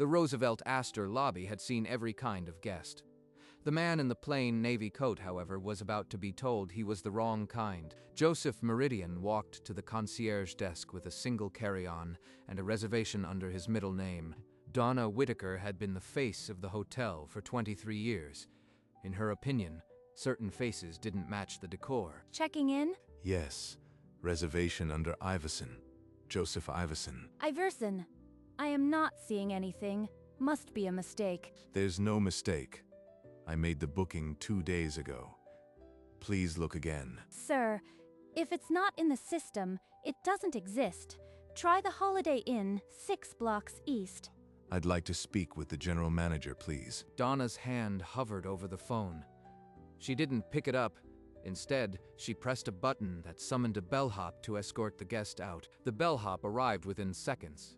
The Roosevelt Astor lobby had seen every kind of guest. The man in the plain navy coat, however, was about to be told he was the wrong kind. Joseph Meridian walked to the concierge desk with a single carry-on and a reservation under his middle name. Donna Whitaker had been the face of the hotel for 23 years. In her opinion, certain faces didn't match the decor. Checking in? Yes. Reservation under Iverson. Joseph Iverson. Iverson. I am not seeing anything. Must be a mistake. There's no mistake. I made the booking 2 days ago. Please look again. Sir, if it's not in the system, it doesn't exist. Try the Holiday Inn, 6 blocks east. I'd like to speak with the general manager, please. Donna's hand hovered over the phone. She didn't pick it up. Instead, she pressed a button that summoned a bellhop to escort the guest out. The bellhop arrived within seconds.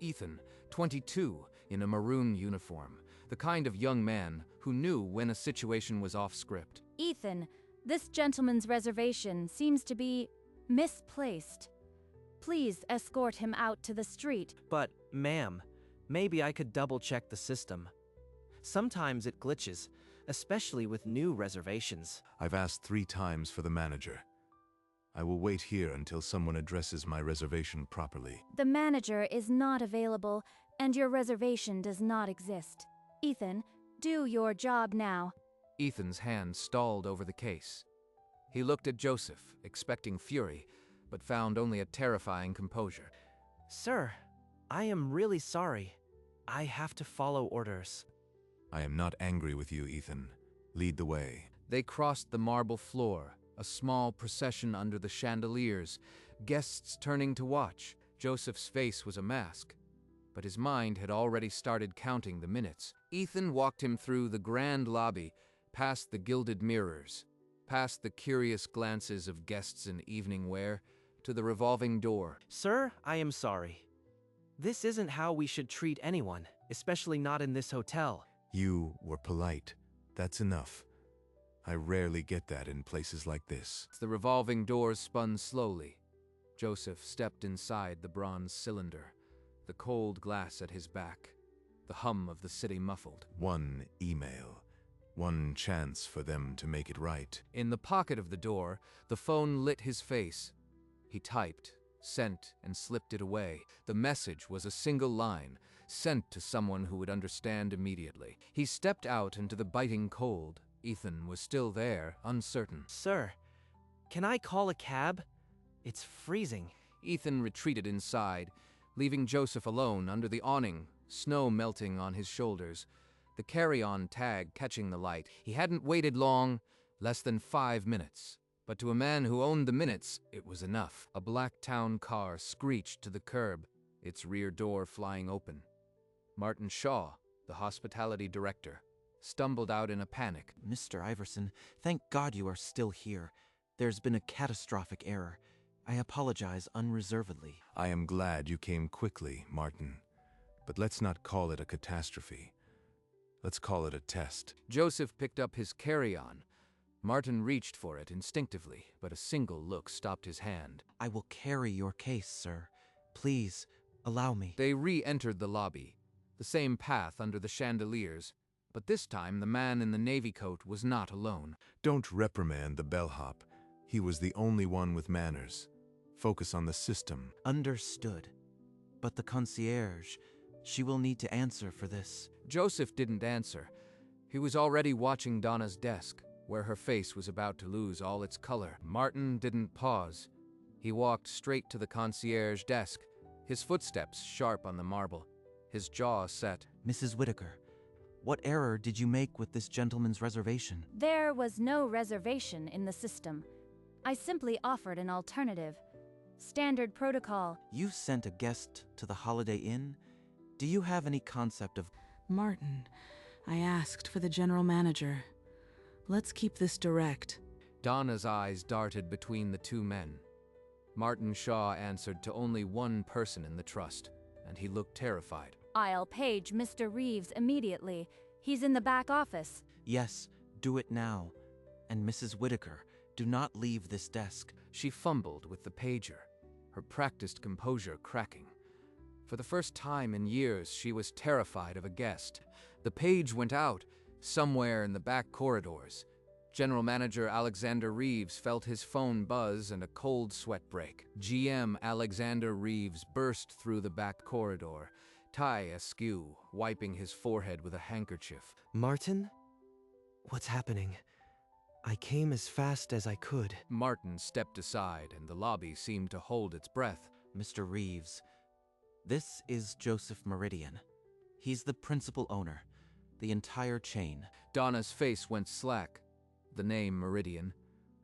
Ethan, 22, in a maroon uniform, the kind of young man who knew when a situation was off script. Ethan, this gentleman's reservation seems to be misplaced. Please escort him out to the street. But, ma'am, maybe I could double-check the system. Sometimes it glitches, especially with new reservations. I've asked 3 times for the manager. I will wait here until someone addresses my reservation properly. The manager is not available, and your reservation does not exist. Ethan, do your job now. Ethan's hand stalled over the case. He looked at Joseph, expecting fury, but found only a terrifying composure. Sir, I am really sorry. I have to follow orders. I am not angry with you, Ethan. Lead the way. They crossed the marble floor, a small procession under the chandeliers, guests turning to watch. Joseph's face was a mask, but his mind had already started counting the minutes. Ethan walked him through the grand lobby, past the gilded mirrors, past the curious glances of guests in evening wear, to the revolving door. Sir, I am sorry. This isn't how we should treat anyone, especially not in this hotel. You were polite. That's enough. I rarely get that in places like this. The revolving doors spun slowly. Joseph stepped inside the bronze cylinder, the cold glass at his back, the hum of the city muffled. 1 email. 1 chance for them to make it right. In the pocket of the door, the phone lit his face. He typed, sent, and slipped it away. The message was a single line, sent to someone who would understand immediately. He stepped out into the biting cold. Ethan was still there, uncertain. Sir, can I call a cab? It's freezing. Ethan retreated inside, leaving Joseph alone under the awning, snow melting on his shoulders, the carry-on tag catching the light. He hadn't waited long, less than 5 minutes. But to a man who owned the minutes, it was enough. A black town car screeched to the curb, its rear door flying open. Martin Shaw, the hospitality director, stumbled out in a panic. Mr. Iverson, thank God you are still here. There's been a catastrophic error. I apologize unreservedly. I am glad you came quickly, Martin. But let's not call it a catastrophe. Let's call it a test. Joseph picked up his carry-on. Martin reached for it instinctively, but a single look stopped his hand. I will carry your case, sir. Please, allow me. They re-entered the lobby, the same path under the chandeliers, but this time the man in the navy coat was not alone. Don't reprimand the bellhop. He was the only one with manners. Focus on the system. Understood. But the concierge, she will need to answer for this. Joseph didn't answer. He was already watching Donna's desk, where her face was about to lose all its color. Martin didn't pause. He walked straight to the concierge desk, his footsteps sharp on the marble, his jaw set. Mrs. Whitaker, what error did you make with this gentleman's reservation? There was no reservation in the system. I simply offered an alternative. Standard protocol. You sent a guest to the Holiday Inn? Do you have any concept of... Martin, I asked for the general manager. Let's keep this direct. Donna's eyes darted between the 2 men. Martin Shaw answered to only one person in the trust, and he looked terrified. I'll page Mr. Reeves immediately. He's in the back office. Yes, do it now. And Mrs. Whitaker, do not leave this desk. She fumbled with the pager, her practiced composure cracking. For the first time in years, she was terrified of a guest. The page went out, somewhere in the back corridors. General Manager Alexander Reeves felt his phone buzz and a cold sweat break. GM Alexander Reeves burst through the back corridor, tie askew, wiping his forehead with a handkerchief. Martin? What's happening? I came as fast as I could. Martin stepped aside, and the lobby seemed to hold its breath. Mr. Reeves, this is Joseph Meridian. He's the principal owner, the entire chain. Donna's face went slack. The name Meridian,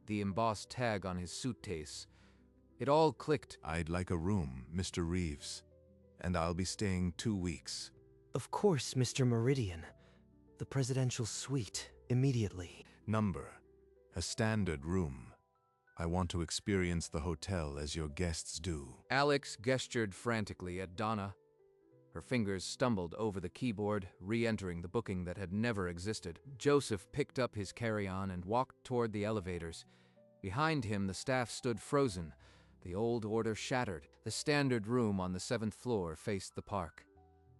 the embossed tag on his suitcase. It all clicked. I'd like a room, Mr. Reeves, and I'll be staying 2 weeks. Of course, Mr. Meridian. The presidential suite, immediately. Number, a standard room. I want to experience the hotel as your guests do. Alex gestured frantically at Donna. Her fingers stumbled over the keyboard, re-entering the booking that had never existed. Joseph picked up his carry-on and walked toward the elevators. Behind him, the staff stood frozen. The old order shattered. The standard room on the 7th floor faced the park.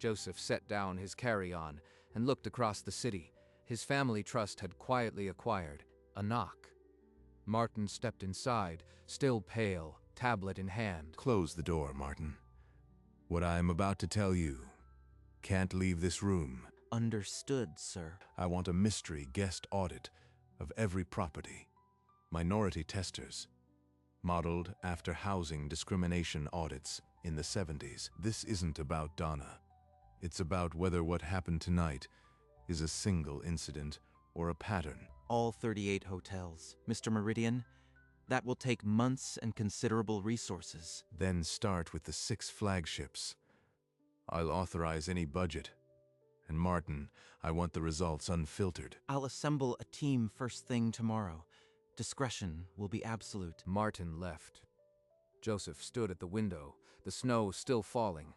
Joseph set down his carry-on and looked across the city. His family trust had quietly acquired. A knock. Martin stepped inside, still pale, tablet in hand. Close the door, Martin. What I am about to tell you can't leave this room. Understood, sir. I want a mystery guest audit of every property. Minority testers, modeled after housing discrimination audits in the 70s. This isn't about Donna. It's about whether what happened tonight is a single incident or a pattern. All 38 hotels. Mr. Meridian, that will take months and considerable resources. Then start with the 6 flagships. I'll authorize any budget. And Martin, I want the results unfiltered. I'll assemble a team first thing tomorrow. Discretion will be absolute. Martin left. Joseph stood at the window, the snow still falling.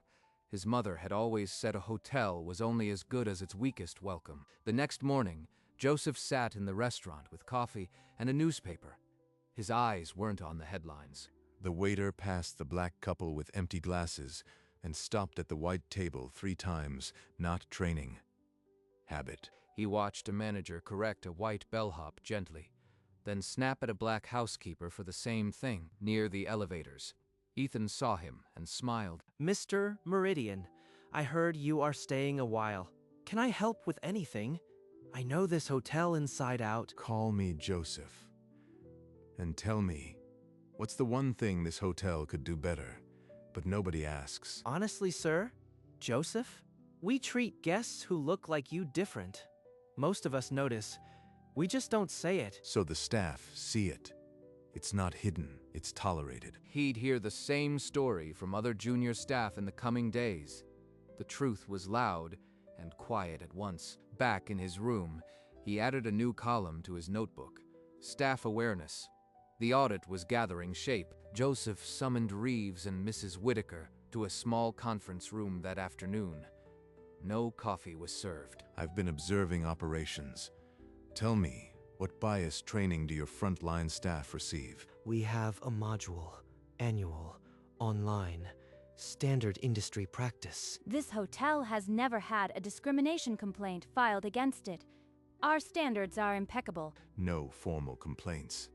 His mother had always said a hotel was only as good as its weakest welcome. The next morning, Joseph sat in the restaurant with coffee and a newspaper. His eyes weren't on the headlines. The waiter passed the black couple with empty glasses and stopped at the white table 3 times, not training. Habit. He watched a manager correct a white bellhop gently, then snap at a black housekeeper for the same thing near the elevators. Ethan saw him and smiled. Mr. Meridian, I heard you are staying a while. Can I help with anything? I know this hotel inside out. Call me Joseph. And tell me, what's the one thing this hotel could do better, but nobody asks? Honestly, sir, Joseph, we treat guests who look like you different. Most of us notice. We just don't say it. So the staff see it. It's not hidden, it's tolerated. He'd hear the same story from other junior staff in the coming days. The truth was loud and quiet at once. Back in his room, he added a new column to his notebook. Staff awareness. The audit was gathering shape. Joseph summoned Reeves and Mrs. Whitaker to a small conference room that afternoon. No coffee was served. I've been observing operations. Tell me, what bias training do your frontline staff receive? We have a module, annual, online, standard industry practice. This hotel has never had a discrimination complaint filed against it. Our standards are impeccable. No formal complaints.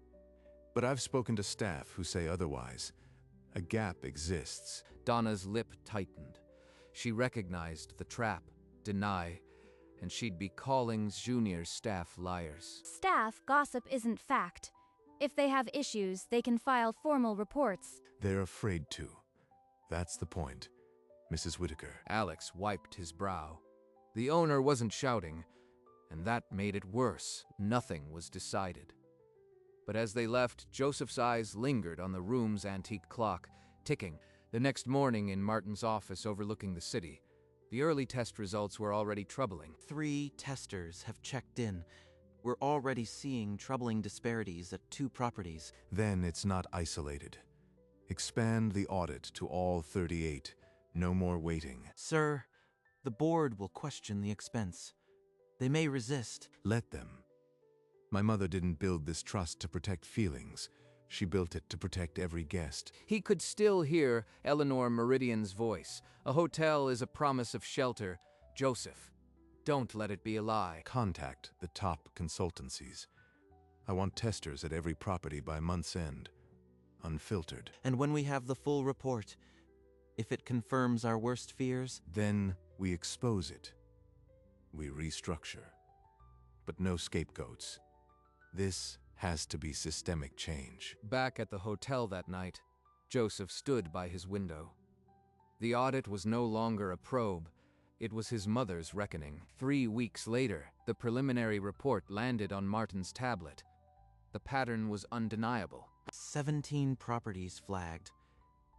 But I've spoken to staff who say otherwise. A gap exists. Donna's lip tightened. She recognized the trap, deny, and she'd be calling junior staff liars. Staff gossip isn't fact. If they have issues, they can file formal reports. They're afraid to. That's the point. Mrs. Whitaker. Alex wiped his brow. The owner wasn't shouting, and that made it worse. Nothing was decided. But as they left, Joseph's eyes lingered on the room's antique clock, ticking. The next morning in Martin's office overlooking the city, the early test results were already troubling. 3 testers have checked in. We're already seeing troubling disparities at 2 properties. Then it's not isolated. Expand the audit to all 38. No more waiting. Sir, the board will question the expense. They may resist. Let them. My mother didn't build this trust to protect feelings, She built it to protect every guest. He could still hear Eleanor Meridian's voice. A hotel is a promise of shelter. Joseph, don't let it be a lie. Contact the top consultancies. I want testers at every property by month's end. Unfiltered. And when we have the full report, if it confirms our worst fears, Then we expose it. We restructure. But no scapegoats. This has to be systemic change. Back at the hotel that night, Joseph stood by his window. The audit was no longer a probe. It was his mother's reckoning. 3 weeks later, the preliminary report landed on Martin's tablet. The pattern was undeniable. 17 properties flagged.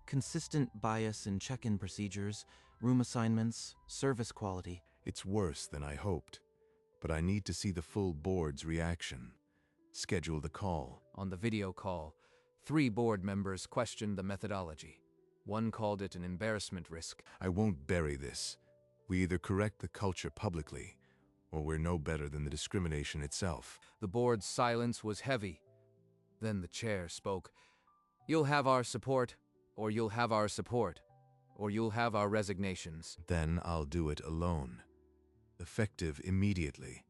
Consistent bias in check-in procedures, room assignments, service quality. It's worse than I hoped. But I need to see the full board's reaction. Schedule the call. On the video call, 3 board members questioned the methodology. One called it an embarrassment risk. I won't bury this. We either correct the culture publicly, or we're no better than the discrimination itself. The board's silence was heavy. Then the chair spoke. You'll have our support, or you'll have our support, or you'll have our resignations. Then I'll do it alone. Effective immediately.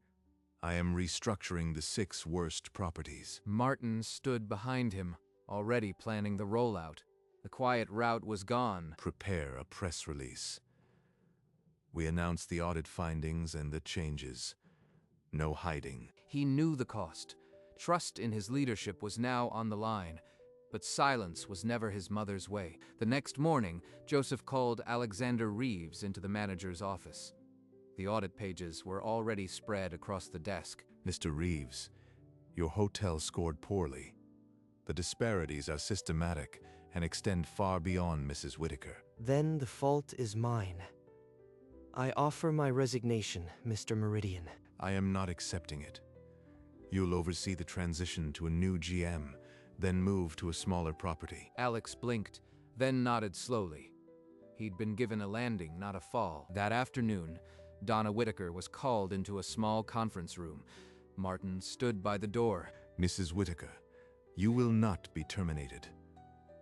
I am restructuring the 6 worst properties. Martin stood behind him, already planning the rollout. The quiet route was gone. Prepare a press release. We announce the audit findings and the changes. No hiding. He knew the cost. Trust in his leadership was now on the line. But silence was never his mother's way. The next morning, Joseph called Alexander Reeves into the manager's office. The audit pages were already spread across the desk. Mr. Reeves, your hotel scored poorly. The disparities are systematic and extend far beyond Mrs. Whitaker. Then the fault is mine. I offer my resignation, Mr. Meridian. I am not accepting it. You'll oversee the transition to a new GM, then move to a smaller property. Alex blinked, then nodded slowly. He'd been given a landing, not a fall. That afternoon, Donna Whitaker was called into a small conference room. Martin stood by the door. Mrs. Whitaker, you will not be terminated,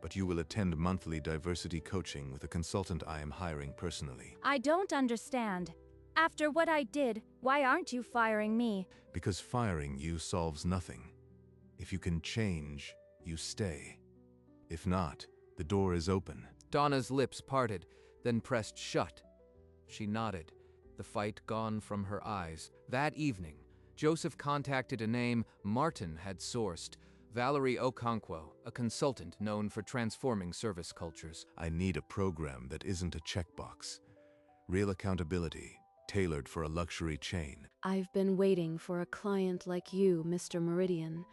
but you will attend monthly diversity coaching with a consultant I am hiring personally. I don't understand. After what I did, why aren't you firing me? Because firing you solves nothing. If you can change, you stay. If not, the door is open. Donna's lips parted, then pressed shut. She nodded, the fight gone from her eyes. That evening, Joseph contacted a name Martin had sourced, Valerie Okonkwo, a consultant known for transforming service cultures. I need a program that isn't a checkbox. Real accountability, tailored for a luxury chain. I've been waiting for a client like you, Mr. Meridian,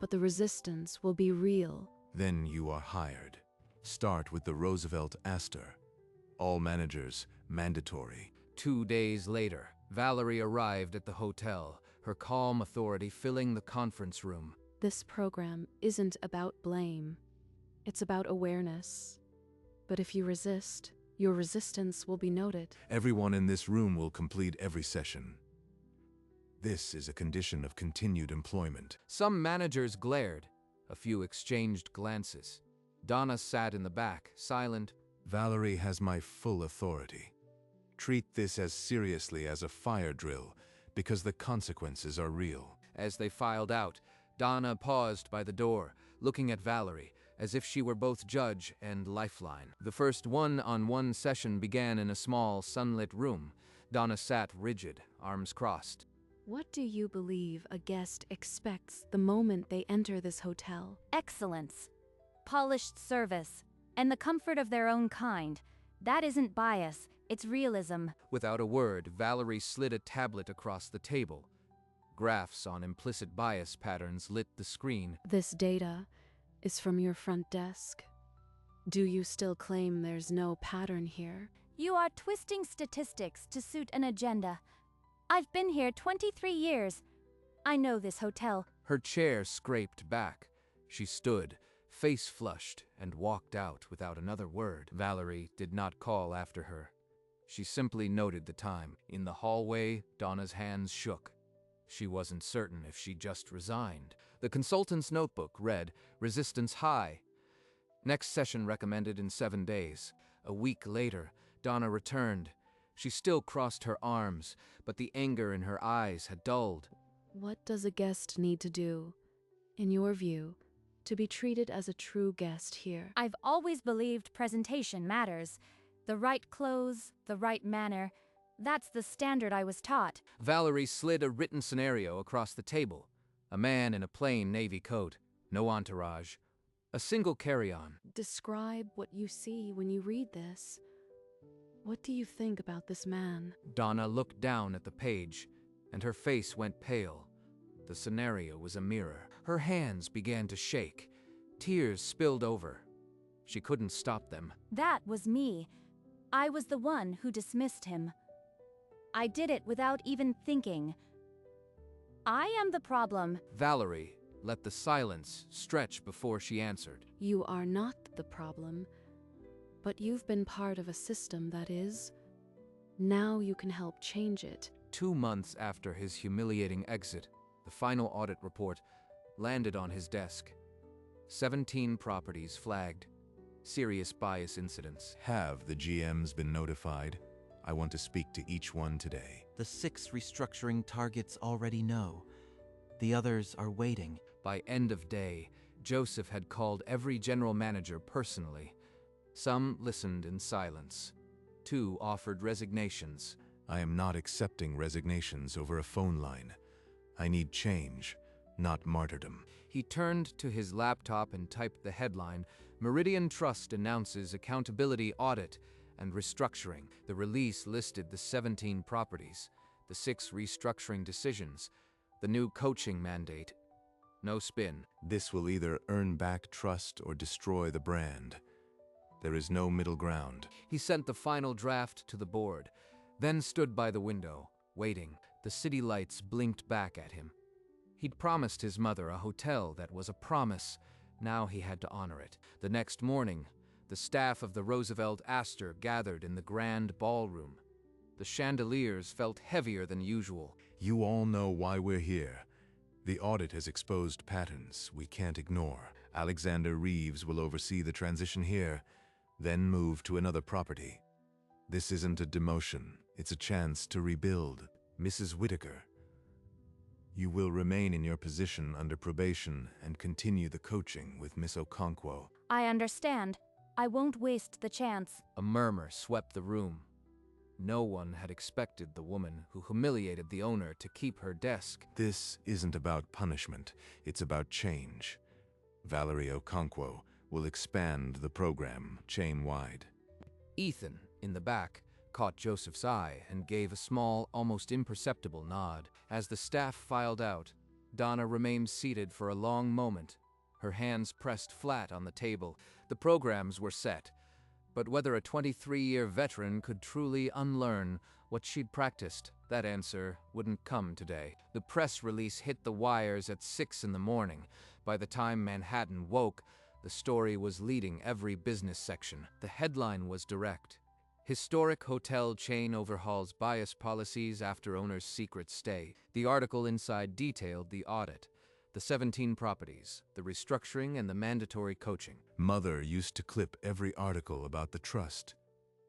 but the resistance will be real. Then you are hired. Start with the Roosevelt Astor. All managers, mandatory. 2 days later, Valerie arrived at the hotel, her calm authority filling the conference room. This program isn't about blame. It's about awareness. But if you resist, your resistance will be noted. Everyone in this room will complete every session. This is a condition of continued employment. Some managers glared. A few exchanged glances. Donna sat in the back, silent. Valerie has my full authority. Treat this as seriously as a fire drill, because the consequences are real. As they filed out, Donna paused by the door, looking at Valerie, as if she were both judge and lifeline. The first one-on-one session began in a small, sunlit room. Donna sat rigid, arms crossed. What do you believe a guest expects the moment they enter this hotel? Excellence, polished service, and the comfort of their own kind. That isn't bias, it's realism. Without a word, Valerie slid a tablet across the table. Graphs on implicit bias patterns lit the screen. This data is from your front desk. Do you still claim there's no pattern here? You are twisting statistics to suit an agenda. I've been here 23 years. I know this hotel. Her chair scraped back. She stood, face flushed, and walked out without another word. Valerie did not call after her. She simply noted the time. In the hallway, Donna's hands shook. She wasn't certain if she just resigned. The consultant's notebook read, "Resistance high. Next session recommended in 7 days." A week later, Donna returned. She still crossed her arms, but the anger in her eyes had dulled. What does a guest need to do, in your view, to be treated as a true guest here? I've always believed presentation matters. The right clothes, the right manner. That's the standard I was taught. Valerie slid a written scenario across the table. A man in a plain navy coat, no entourage, a single carry-on. Describe what you see when you read this. What do you think about this man? Donna looked down at the page, and her face went pale. The scenario was a mirror. Her hands began to shake. Tears spilled over. She couldn't stop them. That was me. I was the one who dismissed him. I did it without even thinking. I am the problem. Valerie let the silence stretch before she answered. You are not the problem, but you've been part of a system that is. Now you can help change it. 2 months after his humiliating exit, the final audit report landed on his desk. 17 properties flagged. Serious bias incidents. Have the GMs been notified? I want to speak to each one today. The 6 restructuring targets already know. The others are waiting. By end of day, Joseph had called every general manager personally. Some listened in silence. 2 offered resignations. I am not accepting resignations over a phone line. I need change, not martyrdom. He turned to his laptop and typed the headline, "Meridian Trust announces accountability audit and restructuring." The release listed the 17 properties, the 6 restructuring decisions, the new coaching mandate. No spin. This will either earn back trust or destroy the brand. There is no middle ground. He sent the final draft to the board, then stood by the window, waiting. The city lights blinked back at him. He'd promised his mother a hotel that was a promise. Now he had to honor it. The next morning, the staff of the Roosevelt Astor gathered in the grand ballroom. The chandeliers felt heavier than usual. You all know why we're here. The audit has exposed patterns we can't ignore. Alexander Reeves will oversee the transition here, then move to another property. This isn't a demotion. It's a chance to rebuild. Mrs. Whitaker, you will remain in your position under probation and continue the coaching with Miss Okonkwo. I understand. I won't waste the chance. A murmur swept the room. No one had expected the woman who humiliated the owner to keep her desk. This isn't about punishment. It's about change. Valerie Okonkwo will expand the program chain-wide. Ethan, in the back, caught Joseph's eye and gave a small, almost imperceptible nod. As the staff filed out, Donna remained seated for a long moment, her hands pressed flat on the table. The programs were set, but whether a 23-year veteran could truly unlearn what she'd practiced, that answer wouldn't come today. The press release hit the wires at 6 in the morning. By the time Manhattan woke, the story was leading every business section. The headline was direct. Historic hotel chain overhauls bias policies after owner's secret stay. The article inside detailed the audit, the 17 properties, the restructuring, and the mandatory coaching. Mother used to clip every article about the trust.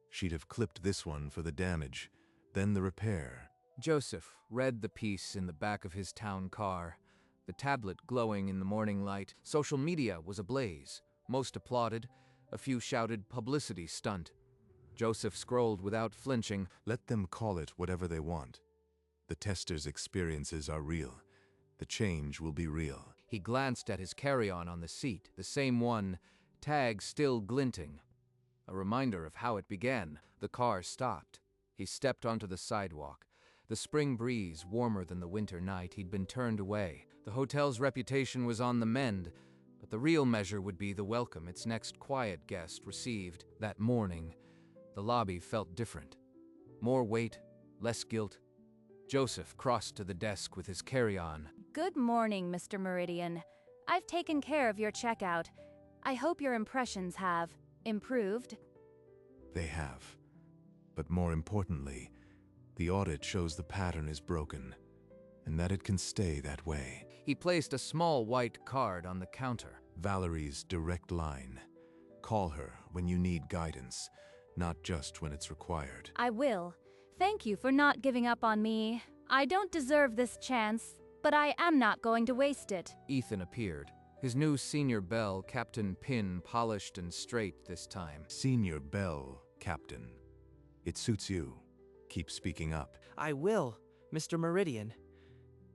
She'd have clipped this one for the damage, then the repair. Joseph read the piece in the back of his town car, the tablet glowing in the morning light. Social media was ablaze. Most applauded. A few shouted publicity stunt. Joseph scrolled without flinching. Let them call it whatever they want. The testers' experiences are real. The change will be real. He glanced at his carry-on the seat, the same one, tag still glinting. A reminder of how it began. The car stopped. He stepped onto the sidewalk. The spring breeze, warmer than the winter night, he'd been turned away. The hotel's reputation was on the mend, but the real measure would be the welcome its next quiet guest received. That morning, the lobby felt different. More weight, less guilt. Joseph crossed to the desk with his carry-on. Good morning, Mr. Meridian. I've taken care of your checkout. I hope your impressions have improved. They have. But more importantly, the audit shows the pattern is broken. and that it can stay that way. He placed a small white card on the counter. Valerie's direct line. Call her when you need guidance, not just when it's required. I will. Thank you for not giving up on me. I don't deserve this chance, but I am not going to waste it. Ethan appeared. His new senior bell, Captain Pin, polished and straight this time. Senior Bell, Captain. It suits you. Keep speaking up. I will, Mr. Meridian.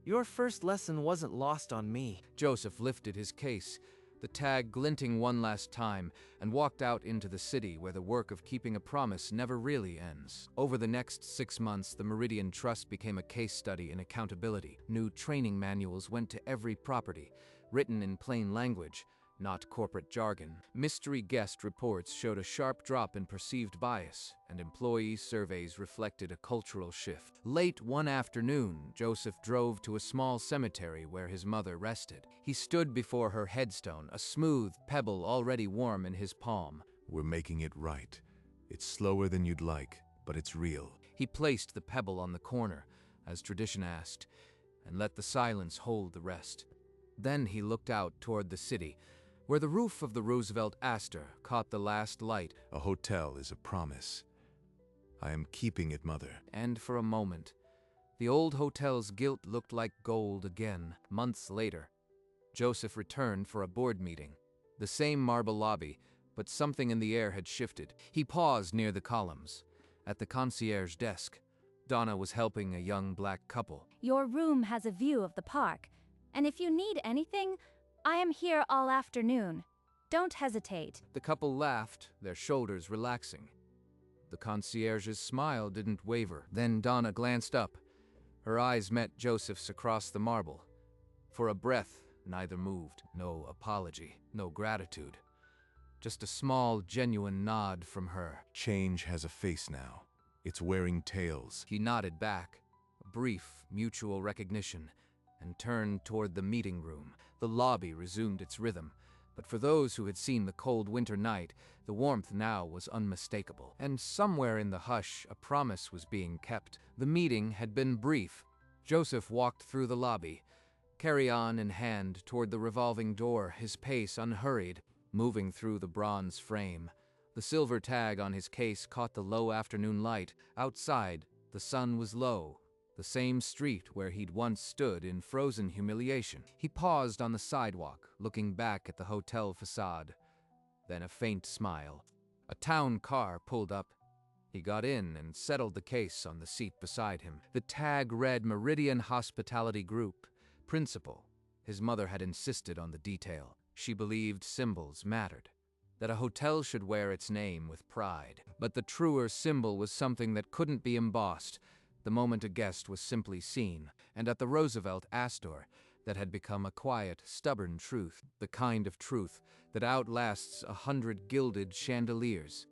Your first lesson wasn't lost on me. Joseph lifted his case, the tag glinting one last time, and walked out into the city where the work of keeping a promise never really ends. Over the next 6 months, the Meridian Trust became a case study in accountability. New training manuals went to every property, written in plain language, not corporate jargon. Mystery guest reports showed a sharp drop in perceived bias, and employee surveys reflected a cultural shift. Late one afternoon, Joseph drove to a small cemetery where his mother rested. He stood before her headstone, a smooth pebble already warm in his palm. We're making it right. It's slower than you'd like, but it's real. He placed the pebble on the corner, as tradition asked, and let the silence hold the rest. Then he looked out toward the city, where the roof of the Roosevelt Astor caught the last light. A hotel is a promise. I am keeping it, Mother. And for a moment, the old hotel's gilt looked like gold again. Months later, Joseph returned for a board meeting. The same marble lobby, but something in the air had shifted. He paused near the columns. At the concierge desk, Donna was helping a young black couple. Your room has a view of the park, and if you need anything, I am here all afternoon. Don't hesitate. The couple laughed, their shoulders relaxing. The concierge's smile didn't waver. Then Donna glanced up. Her eyes met Joseph's across the marble. For a breath, neither moved. No apology, no gratitude. Just a small, genuine nod from her. Change has a face now. It's wearing tails. He nodded back, a brief, mutual recognition, and turned toward the meeting room. The lobby resumed its rhythm, but for those who had seen the cold winter night, the warmth now was unmistakable. And somewhere in the hush, a promise was being kept. The meeting had been brief. Joseph walked through the lobby, carry-on in hand toward the revolving door, his pace unhurried, moving through the bronze frame. The silver tag on his case caught the low afternoon light. Outside, the sun was low. The same street where he'd once stood in frozen humiliation. He paused on the sidewalk, looking back at the hotel facade. Then a faint smile. A town car pulled up. He got in and settled the case on the seat beside him. The tag read Meridian Hospitality Group, Principal. His mother had insisted on the detail. She believed symbols mattered, that a hotel should wear its name with pride. But the truer symbol was something that couldn't be embossed, the moment a guest was simply seen, and at the Roosevelt Astor, that had become a quiet, stubborn truth, the kind of truth that outlasts 100 gilded chandeliers.